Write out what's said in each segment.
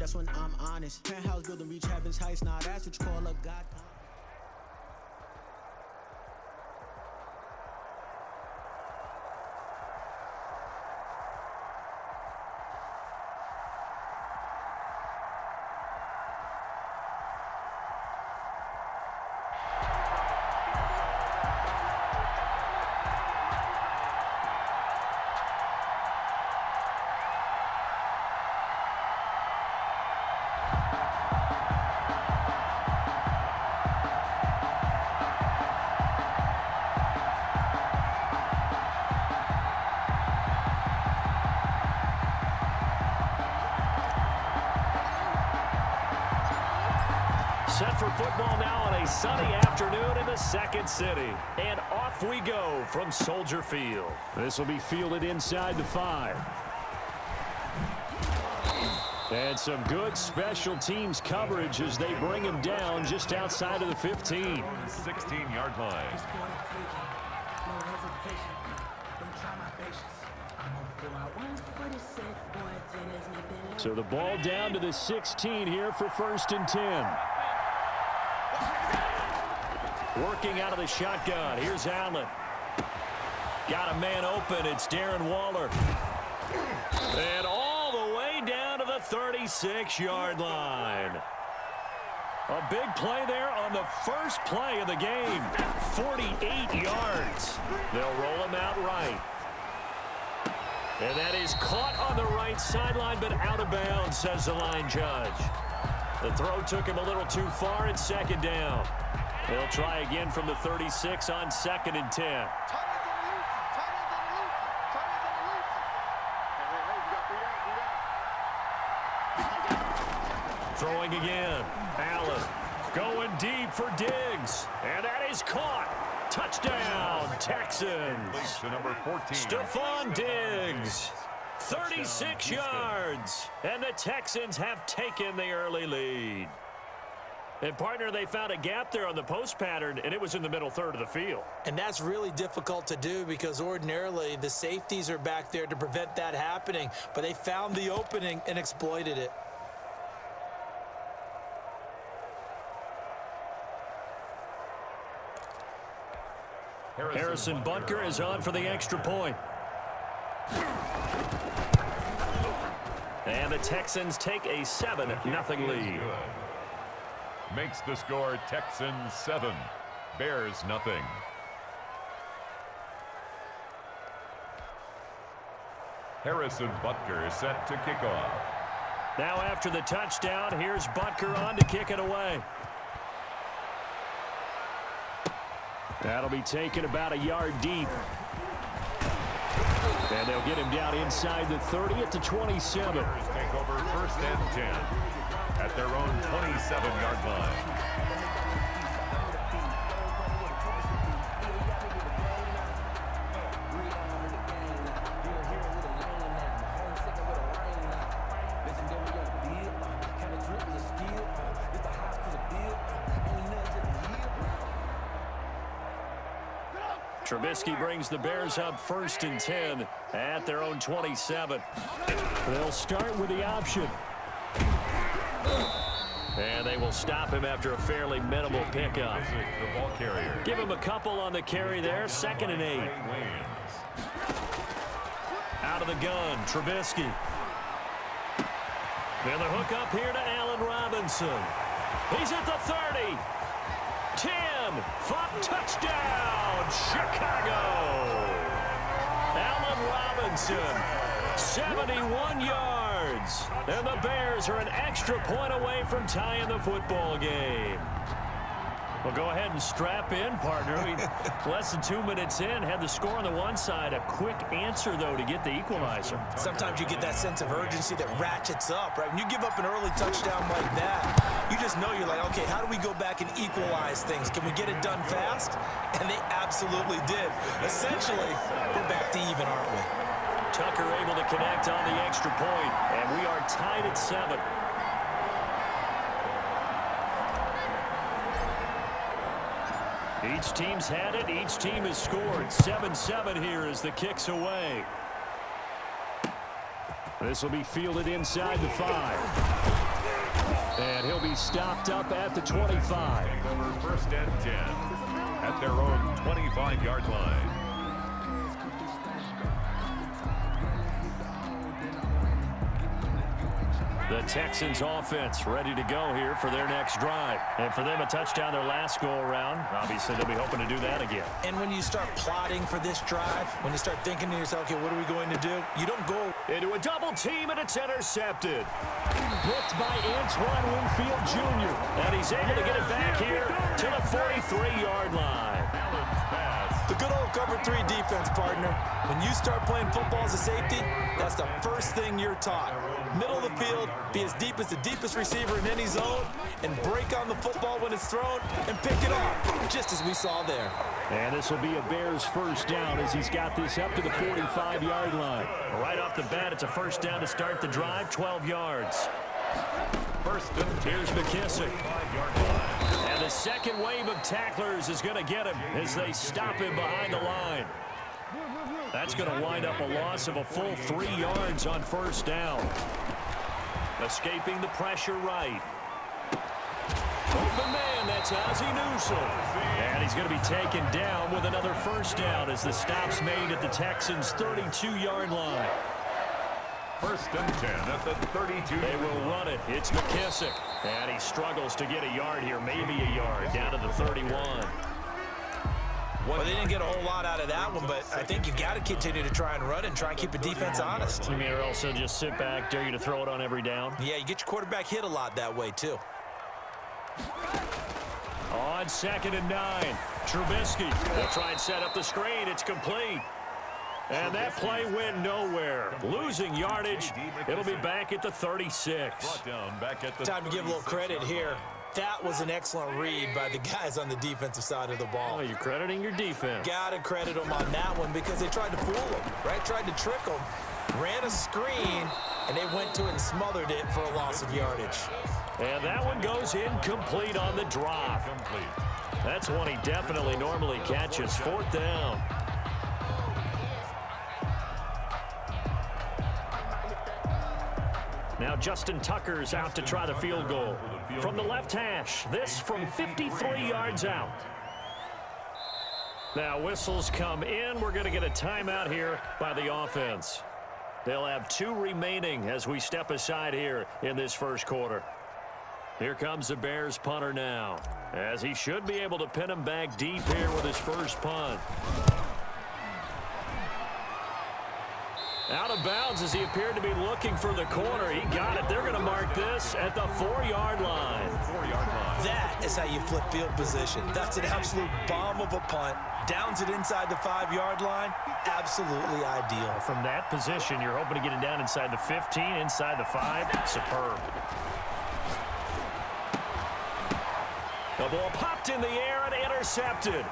that's when I'm honest. Penthouse building, reach heaven's heights, nah, that's what you call a God. Set for football now on a sunny afternoon in the Second City. And off we go from Soldier Field. This will be fielded inside the 5. And some good special teams coverage as they bring him down just outside of the 15. 16-yard line. So the ball down to the 16 here for 1st and 10. Working out of the shotgun. Here's Allen. Got a man open. It's Darren Waller. And all the way down to the 36-yard line. A big play there on the first play of the game. 48 yards. They'll roll him out right. And that is caught on the right sideline, but out of bounds, says the line judge. The throw took him a little too far. It's 2nd down. They'll try again from the 36 on 2nd and 10. Throwing again. Allen going deep for Diggs. And that is caught. Touchdown, Texans. To number 14. Stephon Diggs. 36 yards. And the Texans have taken the early lead. And, partner, they found a gap there on the post pattern, and it was in the middle third of the field. And that's really difficult to do because ordinarily the safeties are back there to prevent that happening. But they found the opening and exploited it. Harrison Butker is on for the extra point. And the Texans take a 7-0 lead. Makes the score Texans 7, Bears nothing. Harrison Butker set to kick off. Now after the touchdown, here's Butker on to kick it away. That'll be taken about a yard deep. And they'll get him down inside the 30 at the 27. Bears take over 1st and 10 at their own 27-yard line. Trubisky brings the Bears up 1st and 10 at their own 27. They'll start with the option. And they will stop him after a fairly minimal pickup. The ball carrier. Give him a couple on the carry there. 2nd and 8. Out of the gun, Trubisky. And the hook up here to Allen Robinson. He's at the 30. 10. 5. Touchdown, Chicago. Allen Robinson, 71 yards. And the Bears are an extra point away from tying the football game. Well, go ahead and strap in, partner. Less than 2 minutes in, had the score on the one side. A quick answer, though, to get the equalizer. Sometimes you get that sense of urgency that ratchets up, right? When you give up an early touchdown like that, you just know you're like, okay, how do we go back and equalize things? Can we get it done fast? And they absolutely did. Essentially, we're back to even, aren't we? Tucker able to connect on the extra point, and we are tied at 7. Each team's had it. Each team has scored. 7-7 here as the kick's away. This will be fielded inside the 5. And he'll be stopped up at the 25. Over first and 10 at their own 25-yard line. The Texans offense ready to go here for their next drive. And for them, a touchdown their last go-around. Obviously, they'll be hoping to do that again. And when you start plotting for this drive, when you start thinking to yourself, okay, what are we going to do? You don't go into a double team, and it's intercepted. Blitzed by Antoine Winfield Jr. And he's able to get it back here to the 43-yard line. The good old cover 3 defense, partner. When you start playing football as a safety, that's the first thing you're taught. Middle of the field, be as deep as the deepest receiver in any zone, and break on the football when it's thrown and pick it up, just as we saw there. And this will be a Bears first down as he's got this up to the 45-yard line. Right off the bat, it's a first down to start the drive, 12 yards. First and 10. Here's McKissick. 5-yard line. And the second wave of tacklers is going to get him as they stop him behind the line. That's going to wind up a loss of a full 3 yards on first down. Escaping the pressure right. Open man, that's Ozzie Newsome. And he's going to be taken down with another first down as the stop's made at the Texans' 32-yard line. First and 10 at the 32. They will run it. It's McKissick. And he struggles to get a yard here, maybe a yard, down to the 31. Well, they didn't get a whole lot out of that one, but I think you've got to continue to try and run and try and keep the defense honest. You mean or also just sit back, dare you to throw it on every down? Yeah, you get your quarterback hit a lot that way, too. On 2nd and 9, Trubisky will try and set up the screen. It's complete. And that play went nowhere. Losing yardage. It'll be back at the 36. Brought down back at the Time to give a little credit here. That was an excellent read by the guys on the defensive side of the ball. Oh, you're crediting your defense. Got to credit them on that one because they tried to fool them, right? Tried to trick them. Ran a screen, and they went to it and smothered it for a loss of yardage. And that one goes incomplete on the drop. That's one he definitely normally catches. 4th down. Now Justin Tucker's out to try the field goal. From the left hash, this from 53 yards out. Now whistles come in. We're going to get a timeout here by the offense. They'll have 2 remaining as we step aside here in this first quarter. Here comes the Bears punter now, as he should be able to pin him back deep here with his first punt. Out of bounds as he appeared to be looking for the corner. He got it. They're going to mark this at the 4-yard line. 4-yard line. That is how you flip field position. That's an absolute bomb of a punt. Downs it inside the 5-yard line. Absolutely ideal. From that position, you're hoping to get it down inside the 15, inside the 5. Superb. The ball popped in the air and intercepted.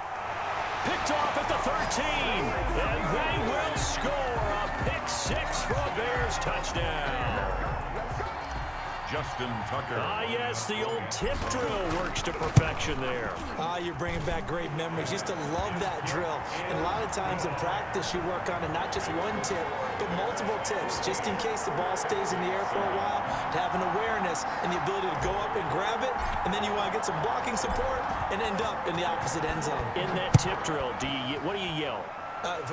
Picked off at the 13. And they will score a pick 6 for a Bears touchdown. Justin Tucker. Ah, yes, the old tip drill works to perfection there. Ah, you're bringing back great memories. Used to love that drill. And a lot of times in practice, you work on it, not just one tip, but multiple tips, just in case the ball stays in the air for a while, to have an awareness and the ability to go up and grab it, and then you want to get some blocking support and end up in the opposite end zone. In that tip drill, what do you yell?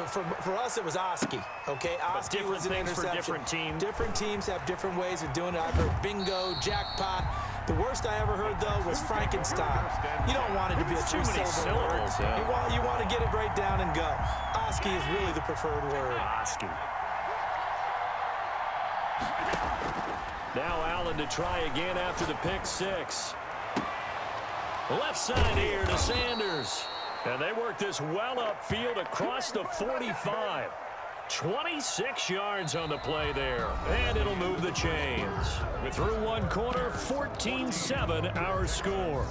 For us, it was Oski, okay? Oski was an interception. For different teams. Different teams have different ways of doing it. I've heard bingo, jackpot. The worst I ever heard, though, was Frankenstein. You don't want it to be a 3-syllable word. Yeah. You want to get it right down and go. Oski is really the preferred word. Oski. Now Allen to try again after the pick 6. Left side here to Sanders. And they work this well upfield across the 45. 26 yards on the play there. And it'll move the chains. Through one quarter, 14-7 our score.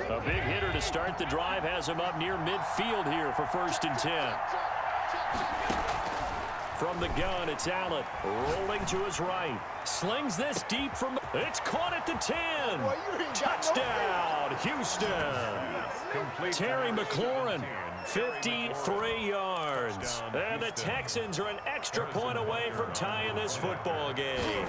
A big hitter to start the drive has him up near midfield here for 1st and 10. From the gun, it's Allen rolling to his right. Slings this deep from... It's caught at the 10. Touchdown, Houston. Terry McLaurin, 53 yards. And the Texans are an extra point away from tying this football game.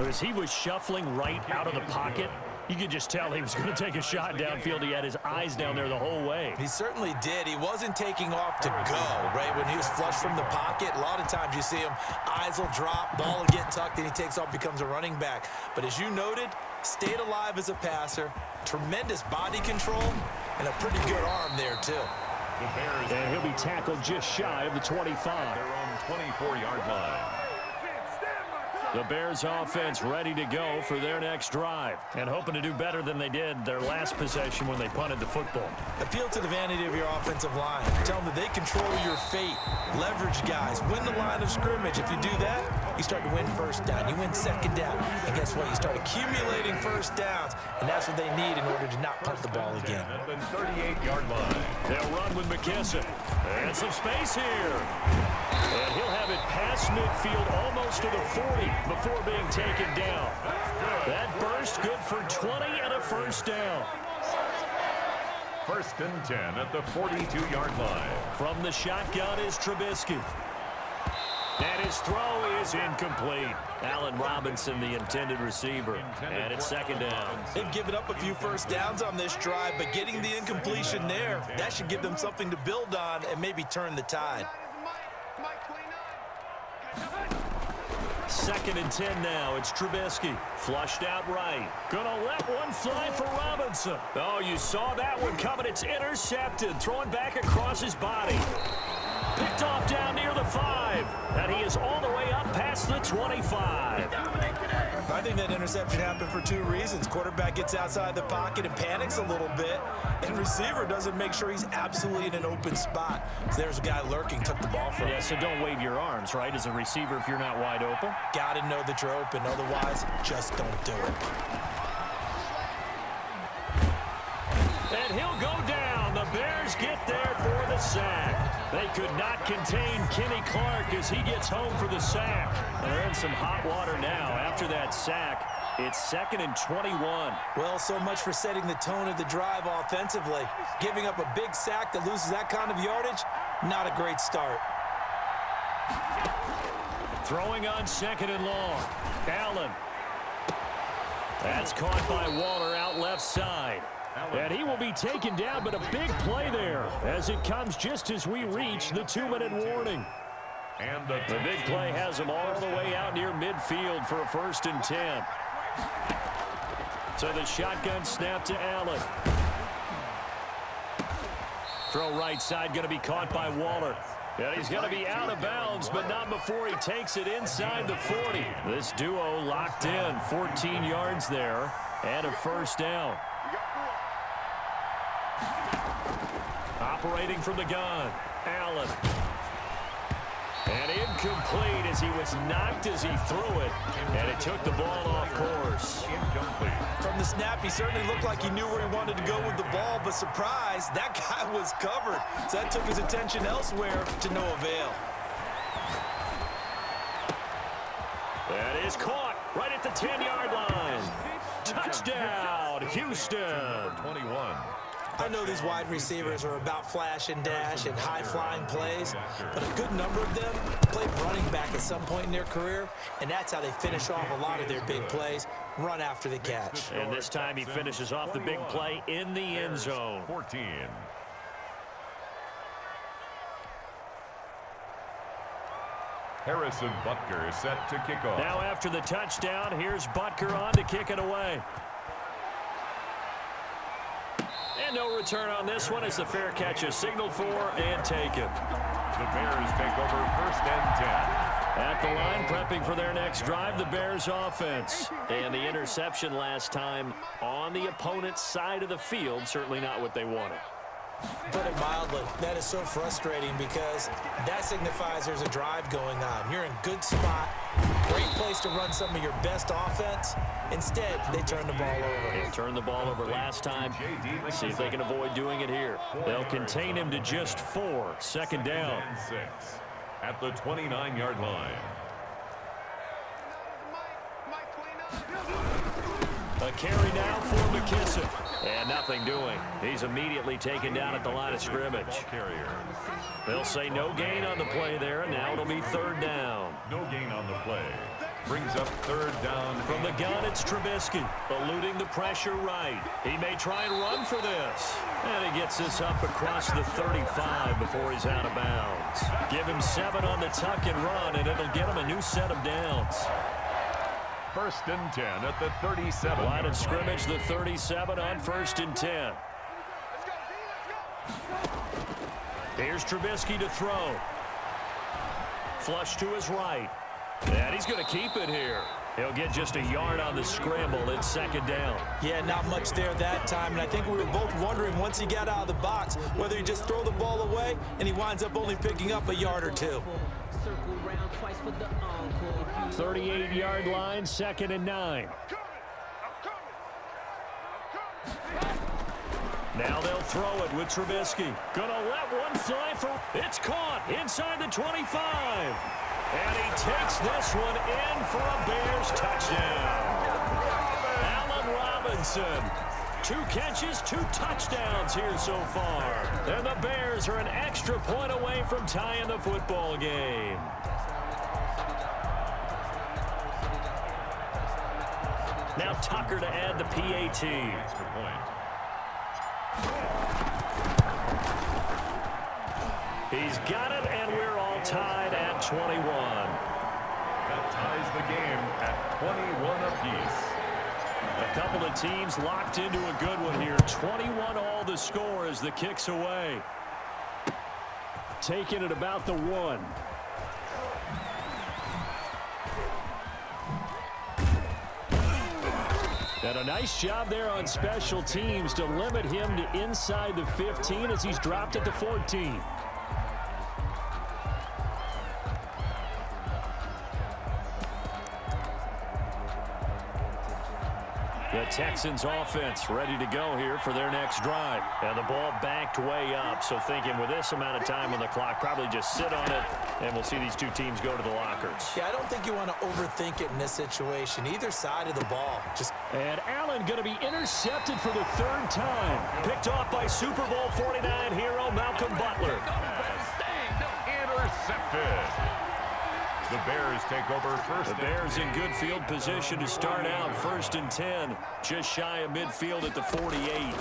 As he was shuffling right out of the pocket, you could just tell he was going to take a shot downfield. He had his eyes down there the whole way. He certainly did. He wasn't taking off to go, right? When he was flush from the pocket, a lot of times you see him, eyes will drop, ball will get tucked, and he takes off, becomes a running back. But as you noted, stayed alive as a passer, tremendous body control, and a pretty good arm there, too. And he'll be tackled just shy of the 25. Their own 24-yard line. The Bears offense ready to go for their next drive and hoping to do better than they did their last possession when they punted the football. Appeal to the vanity of your offensive line. Tell them that they control your fate. Leverage guys. Win the line of scrimmage. If you do that, you start to win first down. You win second down. And guess what? You start accumulating first downs. And that's what they need in order to not punt the ball again. At the 38-yard line. They'll run with McKissick. And some space here. And he'll have it past midfield almost to the 40 before being taken down. That burst good for 20 and a first down. First and 10 at the 42-yard line. From the shotgun is Trubisky. And his throw is incomplete. Allen Robinson, the intended receiver. And it's second down. They've given up a few first downs on this drive, but getting the incompletion there, that should give them something to build on and maybe turn the tide. Second and 10 now. It's Trubisky. Flushed out right. Gonna let one fly for Robinson. Oh, you saw that one coming. It's intercepted. Throwing back across his body. Picked off down near the 5. And he is all the way up past the 25. I think that interception happened for two reasons. Quarterback gets outside the pocket and panics a little bit, and receiver doesn't make sure he's absolutely in an open spot. So there's a guy lurking, took the ball from him. Yeah, so don't wave your arms, right, as a receiver if you're not wide open. Got to know that you're open. Otherwise, just don't do it. And he'll go down. The Bears get there for the sack. They could not contain Kenny Clark as he gets home for the sack. They're in some hot water now. After that sack, it's second and 21. Well, so much for setting the tone of the drive offensively. Giving up a big sack that loses that kind of yardage, not a great start. Throwing on second and long. Allen. That's caught by Waller out left side. And he will be taken down, but a big play there as it comes just as we reach the 2-minute warning. And the big play has him all the way out near midfield for a first and 10. So the shotgun snap to Allen. Throw right side going to be caught by Waller. And he's going to be out of bounds, but not before he takes it inside the 40. This duo locked in, 14 yards there, and a first down. Operating from the gun, Allen. And incomplete as he was knocked as he threw it. And it took the ball off course. incomplete. From the snap, he certainly looked like he knew where he wanted to go with the ball, but surprise, that guy was covered. So that took his attention elsewhere to no avail. That is caught right at the 10-yard line. Touchdown, Houston. 21. I know these wide receivers are about flash and dash and high-flying plays, but a good number of them played running back at some point in their career, and that's how they finish off a lot of their big plays, run after the catch. And this time he finishes off the big play in the end zone. 14. Harrison Butker set to kick off. Now after the touchdown, here's Butker on to kick it away. And no return on this one as the fair catch is signaled for and taken. The Bears take over 1st and 10. At the line, prepping for their next drive, the Bears offense. And the interception last time on the opponent's side of the field, certainly not what they wanted. Put it mildly, that is so frustrating because that signifies there's a drive going on. You're in good spot, great place to run some of your best offense. Instead, they turn the ball over. They turned the ball over last time. See if they can avoid doing it here. They'll contain him to just 4. Second down. 6 at the 29-yard line. A carry now for McKissick. And nothing doing. He's immediately taken down at the line of scrimmage. Carrier. They'll say no gain on the play there, and now it'll be third down. No gain on the play. Brings up third down. From the gun, it's Trubisky, eluding the pressure right. He may try and run for this. And he gets this up across the 35 before he's out of bounds. Give him 7 on the tuck and run, and it'll get him a new set of downs. First and 10 at the 37. Line of scrimmage, the 37 on first and 10. Here's Trubisky to throw. Flush to his right. And he's going to keep it here. He'll get just a yard on the scramble. It's second down. Yeah, not much there that time. And I think we were both wondering once he got out of the box whether he just throw the ball away and he winds up only picking up a yard or 2. 38-yard line, second and 9. Now they'll throw it with Trubisky. Gonna let one fly for... It's caught inside the 25. And he takes this one in for a Bears touchdown. Allen Robinson. 2 catches, 2 touchdowns here so far. And the Bears are an extra point away from tying the football game. Now Tucker to add the PAT. Extra point. He's got it, and we're all tied at 21. That ties the game at 21 apiece. A couple of teams locked into a good one here. 21 all the score as the kick's away. Taking it about the 1. And a nice job there on special teams to limit him to inside the 15 as he's dropped at the 14. The Texans offense ready to go here for their next drive. And the ball backed way up, so thinking with this amount of time on the clock, probably just sit on it, and we'll see these two teams go to the lockers. Yeah, I don't think you want to overthink it in this situation. Either side of the ball. And Allen going to be intercepted for the 3rd time. Picked off by Super Bowl 49 hero Malcolm Butler. Intercepted. The Bears take over first. The Bears in good field position to start out. 1st and 10. Just shy of midfield at the 48.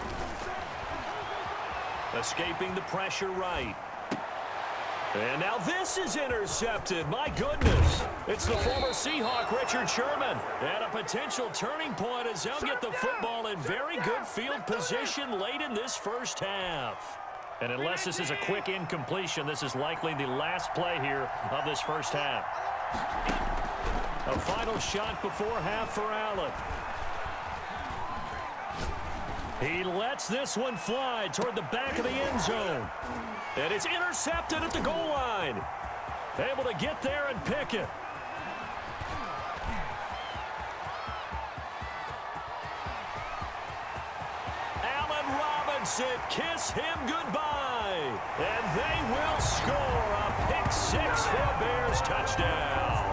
Escaping the pressure right. And now this is intercepted. My goodness. It's the former Seahawk, Richard Sherman. And a potential turning point as they'll get the football in very good field position late in this first half. And unless this is a quick incompletion, this is likely the last play here of this first half. A final shot before half for Allen. He lets this one fly toward the back of the end zone. And it's intercepted at the goal line. Able to get there and pick it. Allen Robinson, kiss him goodbye. And they will score a pick-6 for a Bears touchdown.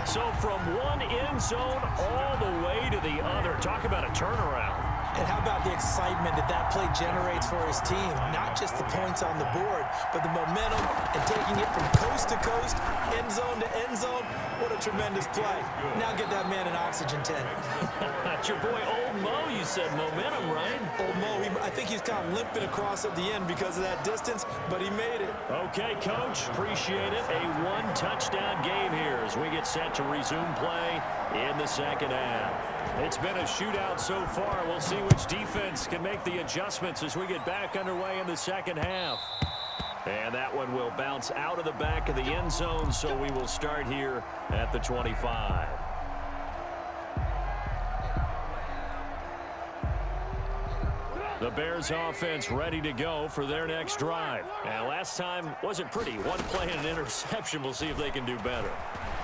So from one end zone all the way to the other. Talk about a turnaround. And how about the excitement that play generates for his team? Not just the points on the board, but the momentum and taking it from coast to coast, end zone to end zone. What a tremendous play. Now get that man an oxygen tent. That's your boy Old Mo, you said momentum, right? Old Mo, I think he's kind of limping across at the end because of that distance, but he made it. Okay, Coach, appreciate it. A 1-touchdown game here as we get set to resume play in the second half. It's been a shootout so far. We'll see which defense can make the adjustments as we get back underway in the second half. And that one will bounce out of the back of the end zone, so we will start here at the 25. The Bears offense ready to go for their next drive. And last time wasn't pretty. One play and an interception. We'll see if they can do better.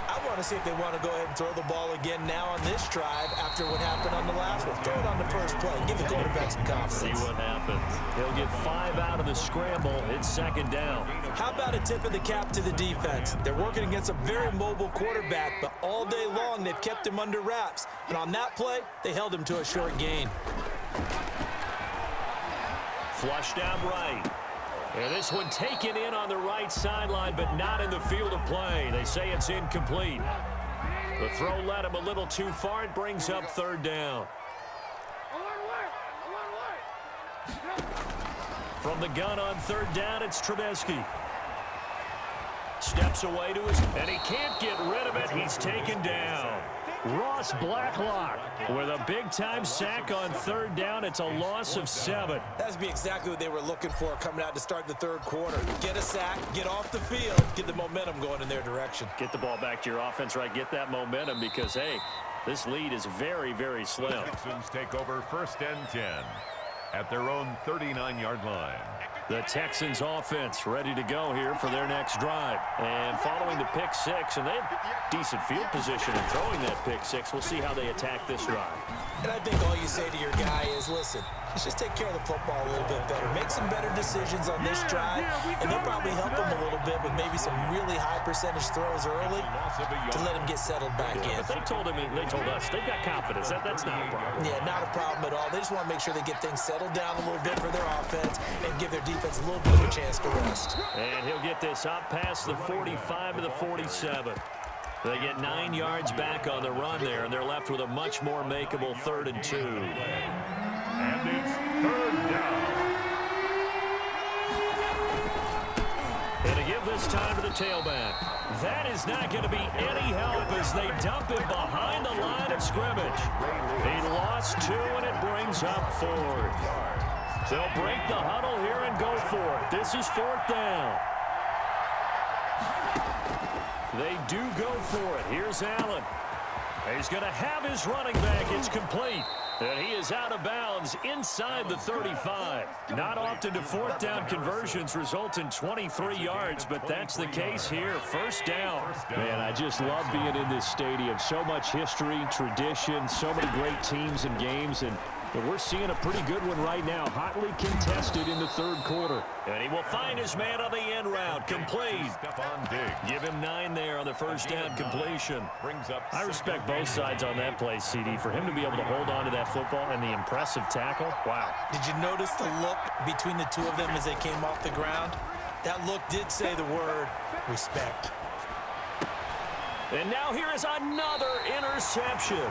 I want to see if they want to go ahead and throw the ball again now on this drive after what happened on the last one. Throw it on the first play. Give the quarterback some confidence. See what happens. He'll get 5 out of the scramble. It's second down. How about a tip of the cap to the defense? They're working against a very mobile quarterback, but all day long they've kept him under wraps. And on that play, they held him to a short gain. Flushed out right. And this one taken in on the right sideline, but not in the field of play. They say it's incomplete. The throw led him a little too far. It brings up third down. From the gun on third down, it's Trubisky. Steps away to his, and he can't get rid of it. He's taken down. Ross Blacklock with a big-time sack on third down. It's a loss of 7. That's be exactly what they were looking for coming out to start the third quarter. Get a sack, get off the field, get the momentum going in their direction. Get the ball back to your offense, right? Get that momentum because, hey, this lead is very, very slim. The Texans take over 1st and 10 at their own 39-yard line. The Texans offense ready to go here for their next drive. And following the pick 6, and they have decent field position in throwing that pick 6. We'll see how they attack this drive. And I think all you say to your guy is, listen, let's just take care of the football a little bit better. Make some better decisions on this drive, and they'll probably help him a little bit with maybe some really high percentage throws early to let him get settled back in. But they told us they've got confidence. That's not a problem. Yeah, not a problem at all. They just want to make sure they get things settled down a little bit for their offense and give their defense a little bit of a chance to rest. And he'll get this up past the 45 to the 47. They get 9 yards back on the run there, and they're left with a much more makeable 3rd and 2. And it's 3rd down. And to give this time to the tailback. That is not going to be any help as they dump him behind the line of scrimmage. He lost 2, and it brings up 4th. They'll break the huddle here and go for it. This is 4th down. They do go for it. Here's Allen. He's going to have his running back. It's complete. And he is out of bounds inside the 35. Not often do 4th down conversions result in 23 yards, but that's the case here. 1st down. Man, I just love being in this stadium. So much history, tradition, so many great teams and games, and we're seeing a pretty good one right now. Hotly contested in the 3rd quarter. And he will find his man on the end route. Complete. Give him 9 there on the 1st down completion. I respect both sides on that play, CD. For him to be able to hold on to that football and the impressive tackle, wow. Did you notice the look between the two of them as they came off the ground? That look did say the word respect. And now here is another interception.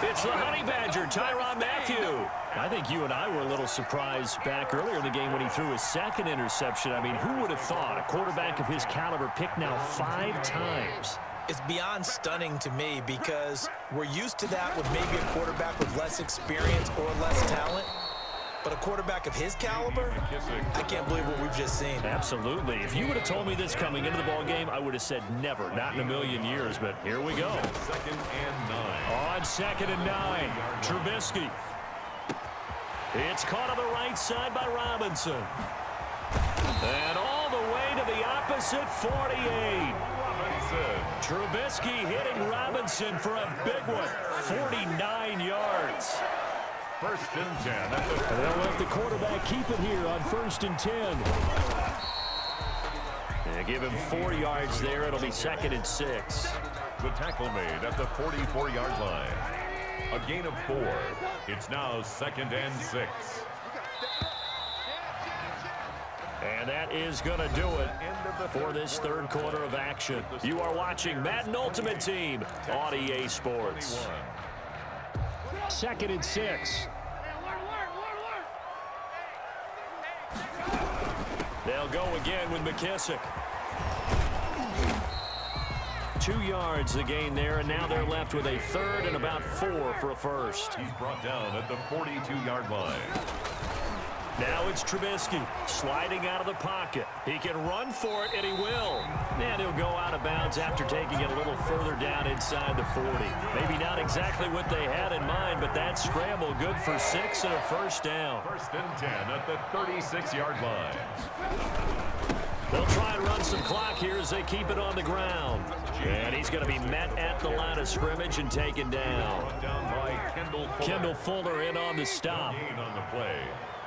It's the Honey Badger, Tyrann Mathieu. I think you and I were a little surprised back earlier in the game when he threw his 2nd interception. I mean, who would have thought a quarterback of his caliber picked now 5 times? It's beyond stunning to me because we're used to that with maybe a quarterback with less experience or less talent. But a quarterback of his caliber, I can't believe what we've just seen. Absolutely. If you would have told me this coming into the ball game, I would have said never, not in a million years. But here we go. 2nd and 9. On 2nd and 9, Trubisky. It's caught on the right side by Robinson. And all the way to the opposite 48. Trubisky hitting Robinson for a big one. 49 yards. 1st and 10. And they'll let the quarterback keep it here on 1st and 10. They give him 4 yards there. It'll be 2nd and 6. The tackle made at the 44-yard line. A gain of 4. It's now 2nd and 6. And that is going to do it for this 3rd quarter of action. You are watching Madden Ultimate Team on EA Sports. 2nd and 6. They'll go again with McKissick. 2 yards the gain there, and now they're left with a 3rd and about 4 for a 1st. He's brought down at the 42-yard line. Now it's Trubisky sliding out of the pocket. He can run for it, and he will. And he'll go out of bounds after taking it a little further down inside the 40. Maybe not exactly what they had in mind, but that scramble good for 6 and a first down. 1st and 10 at the 36-yard line. They'll try and run some clock here as they keep it on the ground. And he's going to be met at the line of scrimmage and taken down. Brought down by Kendall Fuller in on the stop. Gain on the play.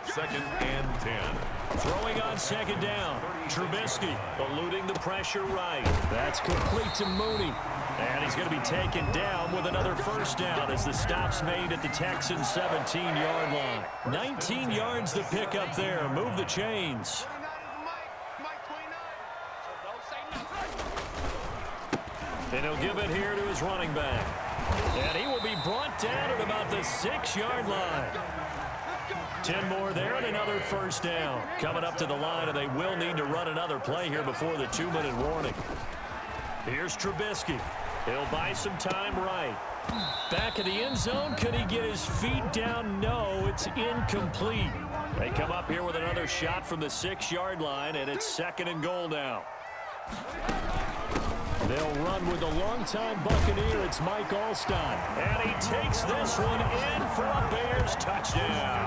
2nd and 10. Throwing on 2nd down. Trubisky eluding the pressure right. That's complete to Mooney. And he's going to be taken down with another first down as the stop's made at the Texans' 17-yard line. 19 yards to pick up there. Move the chains. And he'll give it here to his running back. And he will be brought down at about the 6-yard line. 10 more there and another first down. Coming up to the line, and they will need to run another play here before the 2-minute warning. Here's Trubisky. He'll buy some time right. Back in the end zone. Could he get his feet down? No, it's incomplete. They come up here with another shot from the 6-yard line, and it's 2nd and goal now. They'll run with the longtime Buccaneer. It's Mike Alstott. And he takes this one in for a Bears touchdown.